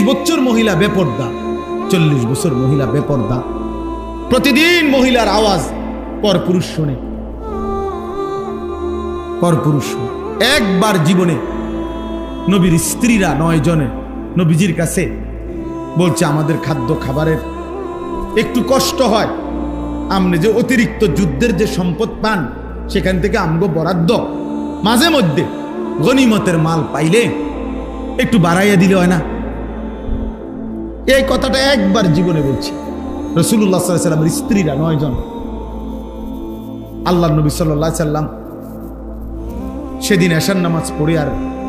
বছর মহিলা বেপর্দা, 40 বছর মহিলা বেপর্দা, প্রতিদিন মহিলার আওয়াজ পরপুরুষ শোনে, পরপুরুষ। একবার জীবনে নবীর স্ত্রীরা 9 জনে নবীজির কাছে বলছে, আমাদের খাদ্য খাবারের একটু কষ্ট হয়, আপনি যে অতিরিক্ত যুদ্ধের যে সম্পদ পান সেখান থেকে আমগো বরাদ্দ মাঝে মধ্যে গনিমতের মাল পাইলে একটু বাড়াইয়া দিলে হয় না? এই কথাটা একবার জীবনে বলছি। রাসূলুল্লাহ সাল্লাল্লাহু আলাইহি ওয়াসাল্লামের স্ত্রীরা 9 জন, আল্লাহর নবী সাল্লাল্লাহু আলাইহি ওয়াসাল্লাম সেদিন এশার নামাজ পড়ে আর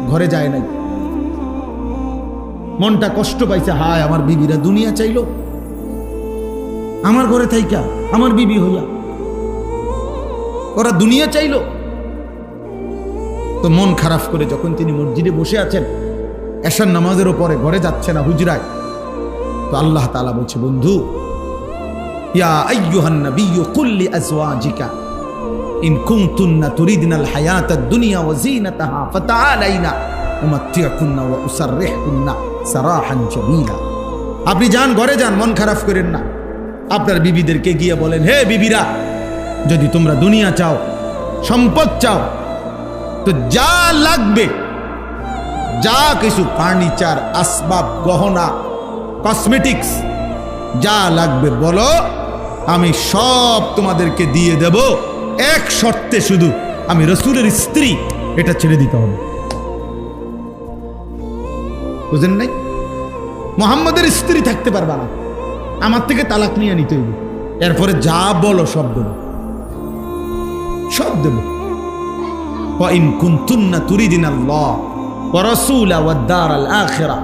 ঘরে যায় নাই। মনটা কষ্ট পাইছে, হায় আমার বিবিরা দুনিয়া চাইলো, আমার ঘরে থাইকা আমার বিবি হইয়া ওরা দুনিয়া চাইলো। তো মন খারাপ করে যখন তিনি মসজিদে বসে আছেন, এশার নামাজের পরে ঘরে যাচ্ছে না হুজরায়, তো আল্লাহ তাআলা বলছে, বন্ধু, ইয়া আইয়ুহান নাবিয়্যু কুল লিআজওয়াজিকা ইন কুনতুন্না তুরিদনাল হায়াতাদ দুনিয়া ওয়া যিনাতাহা ফাতাআলাইনা উমাত্তিউকুন্না ওয়া উসাররিহুকুন্না সারাহান জামিলা। আপনি যান, ঘরে যান, মন খারাপ করেন না। আপনার বিবিদেরকে গিয়ে বলেন, হে বিবিরা, যদি তোমরা দুনিয়া চাও, সম্পদ চাও, তো যা লাগবে, যা কিছু ফার্নিচার, আসবাব, গহনা, কসমেটিক্স যা লাগবে বলো, আমি সব তোমাদেরকে দিয়ে দেব, এক শর্তে, শুধু আমি রাসূলের স্ত্রী, এটা ছেড়ে দিতে হবে। বুঝেন নাই? মুহাম্মদের স্ত্রী থাকতে পারবা না, আমার থেকে তালাক নিয়ে নিতে হইবে, এরপরে যা বলো সব দেব, সব দেব। ওয়া ইন কুনতুন্না তুরিদিনাল্লাহ ওয়া রাসূলা ওয়াদ দারাল আখিরা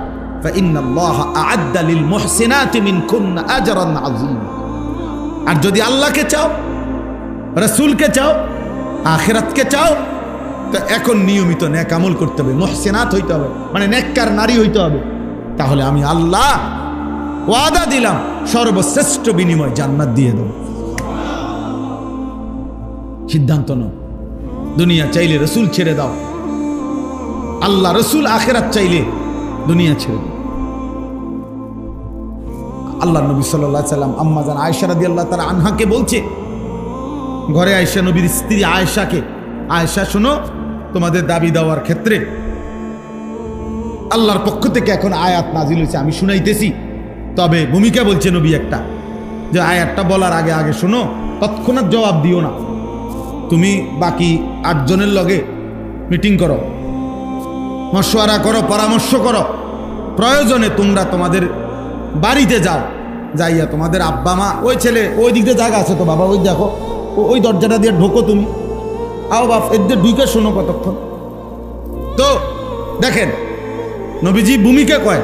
ফাইন্নাল্লাহা আ'আদ্দা লিল মুহসিনাতি মিনকুন্না আজরান আযীমা। আর যদি আল্লাহকে চাও, রাসূলকে চাও, আখিরাতকে চাও, তো এখন নিয়মিত নেক আমল করতে হবে, মুহসিনাত হইতে হবে, মানে নেককার নারী হইতে হবে। তাহলে আমি আল্লাহ ওয়াদা দিলাম, সর্বশ্রেষ্ঠ বিনিময় জান্নাত দিয়ে দেব। সিদ্ধান্ত নাও, দুনিয়া চাইলে রাসূল ছেড়ে দাও, আল্লাহ রাসূল আখিরাত চাইলে দুনিয়া ছেড়ে দাও। আল্লাহ নবী সাল্লাল্লাহু আলাইহি ওয়াসাল্লাম আম্মা জান আয়েশা রাদিয়াল্লাহু তাআলা আনহাকে বলছে, ঘরে আয়েশা, নবীর স্ত্রী আয়েশাকে, আয়েশা শোনো, তোমাদের দাবি দেওয়ার ক্ষেত্রে আল্লাহর পক্ষ থেকে এখন আয়াত নাজিল হয়েছে, আমি শুনাইতেছি, তবে ভূমিকা বলছে নবী একটা, যে আয়াতটা বলার আগে আগে শোনো, তৎক্ষণাৎ জবাব দিও না। তুমি বাকি 8 জনের লগে মিটিং করো, মশওয়ারা করো, পরামর্শ করো, প্রয়োজনে তোমরা তোমাদের বাড়িতে যাও, যাইয়া তোমাদের আব্বা মা, ওই ছেলে ওই দিক দিয়ে জায়গা আছে তো বাবা, ওই দেখো, ওই দরজাটা দিয়ে ঢোকো, তুমি আও বাপ, এদের ঢুকে শোনো কতক্ষণ। তো দেখেন নবীজি ভূমিকা কয়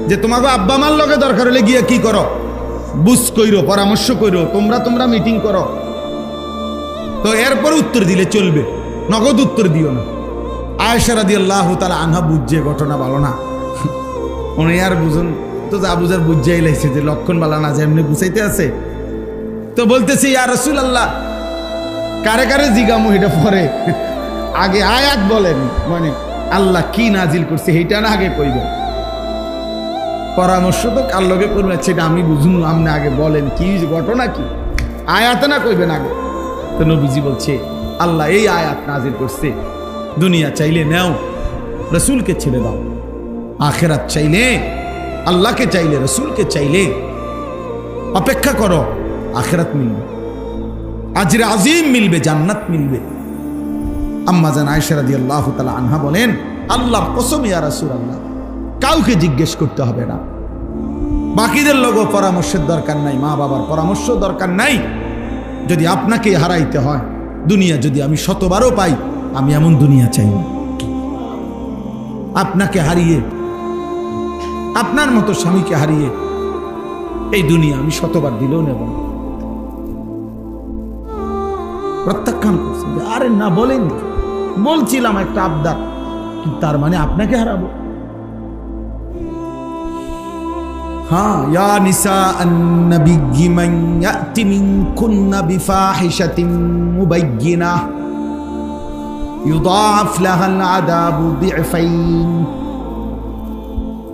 যে তোমাকে আব্বা মার লগে দরকার হলে গিয়ে কি করো, বুঝ কইরো, পরামর্শ কইরো, তোমরা মিটিং করো। তো এরপর উত্তর দিলে চলবে, নগদ উত্তর দিও না। আয়েশা রাদিয়াল্লাহু তাআলা আনহা বুঝছে ঘটনা ভালো না, উনি আর বুঝুন তো, যা বুঝার বুঝাই লাইছে যে লক্ষণ বালা না, যে এমনি বুঝাইতে আছে। তো বলতেছি, ইয়া রাসূলুল্লাহ, কারে কারে জিগামু এটা পরে, আগে আয়াত বলেন, মানে আল্লাহ কি নাজিল করছে এইটা না আগে কইবেন, পরামর্শ তো কার লগে করবেন সেটা আমি বুঝুন, আপনি আগে বলেন কি ঘটনা, কি আয়াত না কইবেন আগে। তো নবীজি বলছে, আল্লাহ এই আয়াত নাজিল করছে, দুনিয়া চাইলে নাও, রাসূলকে ছেড়ে দাও, আখিরাত চাইলে আল্লাহকে, চাইলে রাসূলকে, চাইলে অপেক্ষা করো, আখিরাত মিলবে, আজরে আজিম মিলবে, জান্নাত মিলবে। আম্মা জান আয়েশা রাদিয়াল্লাহু তাআলা আনহা বলেন, আল্লাহর কসম ইয়া রাসূলুল্লাহ, কাউকে জিজ্ঞেস করতে হবে না, বাকিদের লোকও পরামর্শের দরকার নাই, মা বাবার পরামর্শ দরকার নাই। যদি আপনাকে হারাইতে হয়, দুনিয়া যদি আমি 100বারও পাই, আমি এমন দুনিয়া চাই না। আপনাকে হারিয়ে, আপনার মতো স্বামীকে হারিয়ে এই দুনিয়া আমি 100বার দিলেও নেব না। প্রত্যাখ্যান করছেন, আরে না বলেন, বলছিলাম একটা আবদার, তার মানে আপনাকে হারাবো? হ্যাঁ, ইয়া নিসা আন-নবিয়্যি মান ইয়াতি মিনকুন্না বিফাহিশাতিন মুবায়্যিনাহ ইউদাআফ লাহাল আযাবু দি'ফাইন।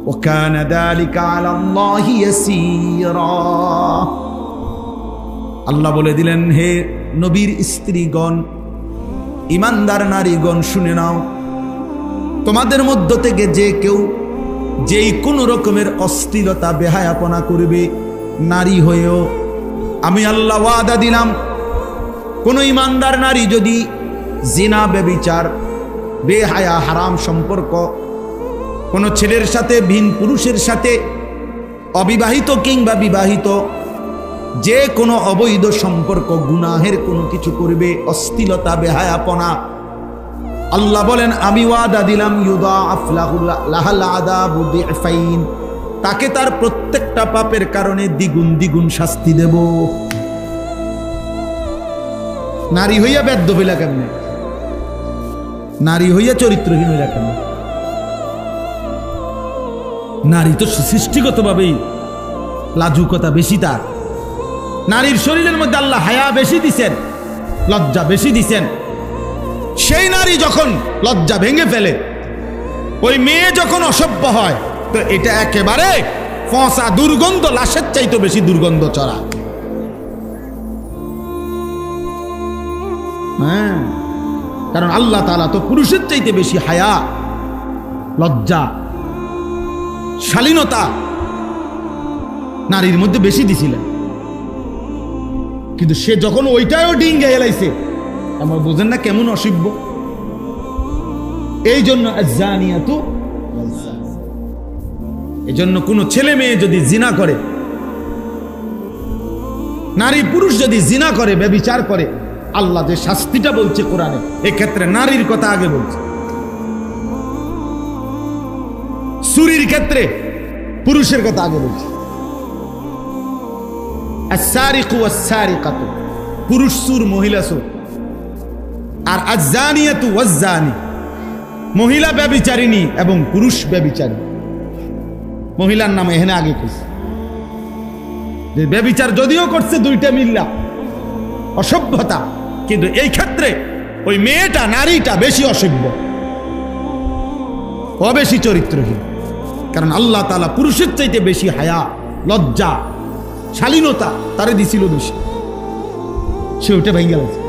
وكان ذلك على الله يسيرا। আল্লাহ বলে দিলেন, হে নবীর স্ত্রীগণ, ইমানদার নারীগণ, শুনে নাও, তোমাদের মধ্য থেকে যে কেউ যেই কোনো রকমের অশ্লীলতা বেহায়াপনা করবে নারী হয়েও, আমি আল্লাহ ওয়াদা দিলাম, কোন ইমানদার নারী যদি জিনা, ব্যভিচার, বেহায়া, হারাম সম্পর্ক কোন ছেলের সাথে, ভিন পুরুষের সাথে, অবিবাহিত কিংবা বিবাহিত, যে কোনো অবৈধ সম্পর্ক, গুনাহের কোনো কিছু করবে, অশ্লীলতা, বেহায়াপনা, আল্লাহ বলেন আমি ওয়াদা দিলাম, ইউদাআফ লাহাল আযাবু দি'ফাইন, তাকে তার প্রত্যেকটা পাপের কারণে দ্বিগুণ দ্বিগুণ শাস্তি দেব। নারী হইয়া বেদ্য হইলা কেমনে? নারী হইয়া চরিত্রহীন হইলা কেমনে? নারী তো সৃষ্টিগতভাবেই লাজুকতা বেশি তার। নারীর শরীরের মধ্যে আল্লাহ হায়া বেশি দিছেন, লজ্জা বেশি দিছেন। সেই নারী যখন লজ্জা ভেঙে ফেলে, ওই মেয়ে যখন অসভ্য হয়, তো এটা একেবারে ফসা দুর্গন্ধ, লাশের চাইতে বেশি দুর্গন্ধ চড়া। হ্যাঁ, কারণ আল্লাহ তাআলা তো পুরুষের চাইতে বেশি হায়া, লজ্জা, শালীনতা নারীর মধ্যে বেশি দিছিলেন। কিন্তু সে যখন ওইটাও ডিঙ্গে এলাইছে, আমার বোঝেন না কেমন অসভ্য। এই জন্য আয-যানিয়াতু, এই জন্য কোনো ছেলে মেয়ে যদি জিনা করে, নারী পুরুষ যদি জিনা করে, ব্যভিচার করে, আল্লাহ যে শাস্তিটা বলছে কোরআনে, এক্ষেত্রে নারীর কথা আগে বলছে। চুরির ক্ষেত্রে পুরুষের কথা আগে বলছে। আস-সারিকু ওয়াস-সারিকাতু, পুরুষ চোর, মহিলা চোর। আর আয-যানিয়াতু ওয়াজ-যানি, মহিলা ব্যভিচারিণী এবং পুরুষ ব্যভিচারী। মহিলার নাম এখানে আগে কইছে যে ব্যভিচার যদিও করছে দুইটা মিল্লা, অসভ্যতা, কিন্তু এই ক্ষেত্রে ওই মেয়েটা, নারীটা বেশি অসভ্য, ও বেশি চরিত্রহীন। কারণ আল্লাহ তাআলা পুরুষের চাইতে বেশি হায়া, লজ্জা, শালীনতা তারে দিছিল বেশি। সে ওটা ভেঙে গেছে।